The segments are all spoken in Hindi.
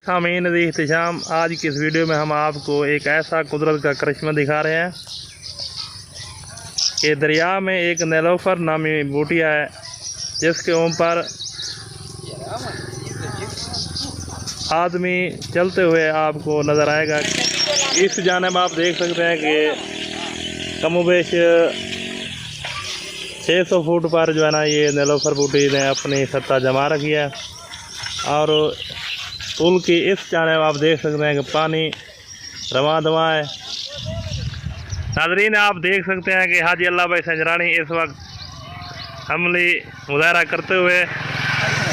सामीन एहतशाम, आज की इस वीडियो में हम आपको एक ऐसा कुदरत का करिश्मा दिखा रहे हैं कि दरिया में एक नेलोफर नामी बूटिया है जिसके ऊपर आदमी चलते हुए आपको नज़र आएगा। इस जानिब आप देख सकते हैं कि कमोबेश 600 फुट पर जो है ना ये नेलोफर बूटी ने अपनी सत्ता जमा रखी है। और पुल की इस जानिब आप देख सकते हैं कि पानी रवा दवा है। नाज़रीन आप देख सकते हैं कि हाजी अल्लाह भाई संजरानी इस वक्त अमली मुजाहरा करते हुए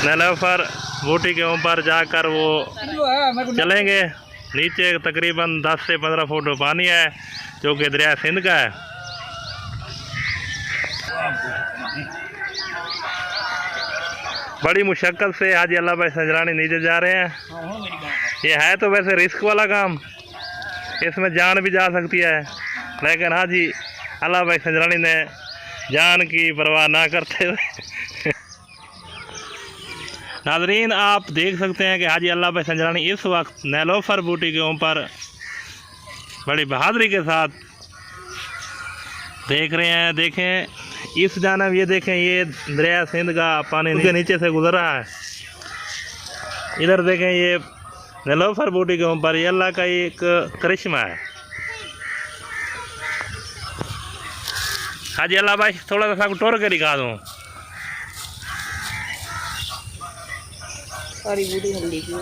नेलोफर बूटी के ऊपर जाकर वो चलेंगे। नीचे तकरीबन 10 से 15 फुट पानी है जो कि दरिया सिंध का है। बड़ी मुशक्क़त से हाजी अल्लाह भाई संजरानी नीचे जा रहे हैं। ये है तो वैसे रिस्क वाला काम, इसमें जान भी जा सकती है, लेकिन हाजी अल्लाह भाई संजरानी ने जान की परवाह ना करते हुए नाजरीन आप देख सकते हैं कि हाजी अल्लाह भाई संजरानी इस वक्त नेलोफर बूटी के ऊपर बड़ी बहादुरी के साथ देख रहे हैं। देखें इस जानब, ये देखें ये दरिया सिंध का पानी के नीचे से गुजर रहा है। इधर देखें ये नेलोफर बूटी के ऊपर, ये अल्लाह का एक करिश्मा है। हाजी अल्लाह भाई थोड़ा सा टोर के दिखा दूँ। सारी बूटी हल्दी की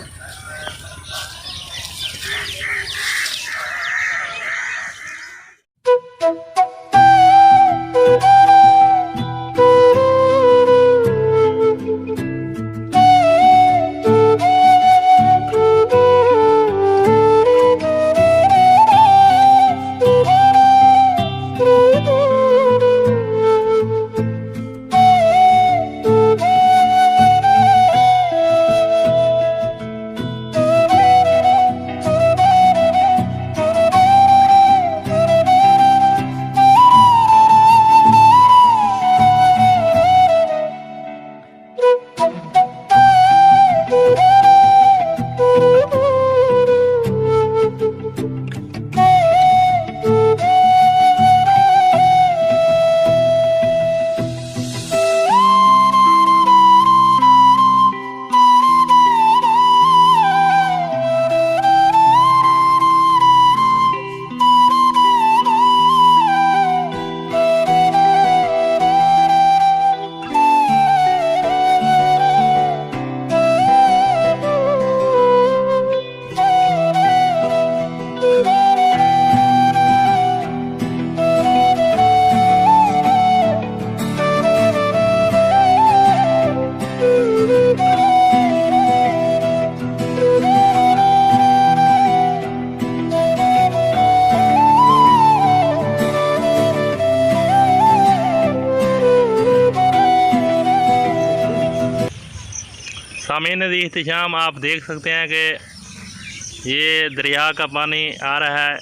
सामीन एहतशाम आप देख सकते हैं कि ये दरिया का पानी आ रहा है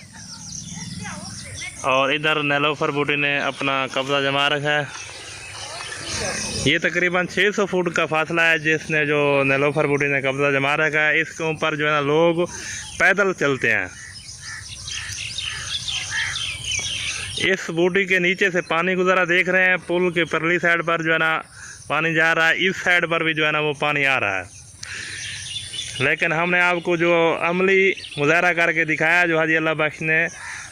और इधर नेलोफर बूटी ने अपना कब्ज़ा जमा रखा है। ये तकरीबन 600 फुट का फासला है जिसने जो नेलोफर बूटी ने कब्ज़ा जमा रखा है। इसके ऊपर जो है ना लोग पैदल चलते हैं। इस बूटी के नीचे से पानी गुजरा देख रहे हैं। पुल के परली साइड पर जो है ना पानी जा रहा है, इस साइड पर भी जो है ना वो पानी आ रहा है। लेकिन हमने आपको जो अमली मुजाहरा करके दिखाया जो हाजी अल्लाह बख्श ने,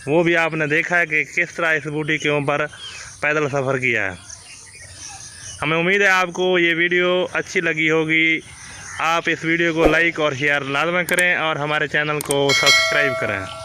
वो भी आपने देखा है कि किस तरह इस बूटी के ऊपर पैदल सफ़र किया है। हमें उम्मीद है आपको ये वीडियो अच्छी लगी होगी। आप इस वीडियो को लाइक और शेयर लाजमी करें और हमारे चैनल को सब्सक्राइब करें।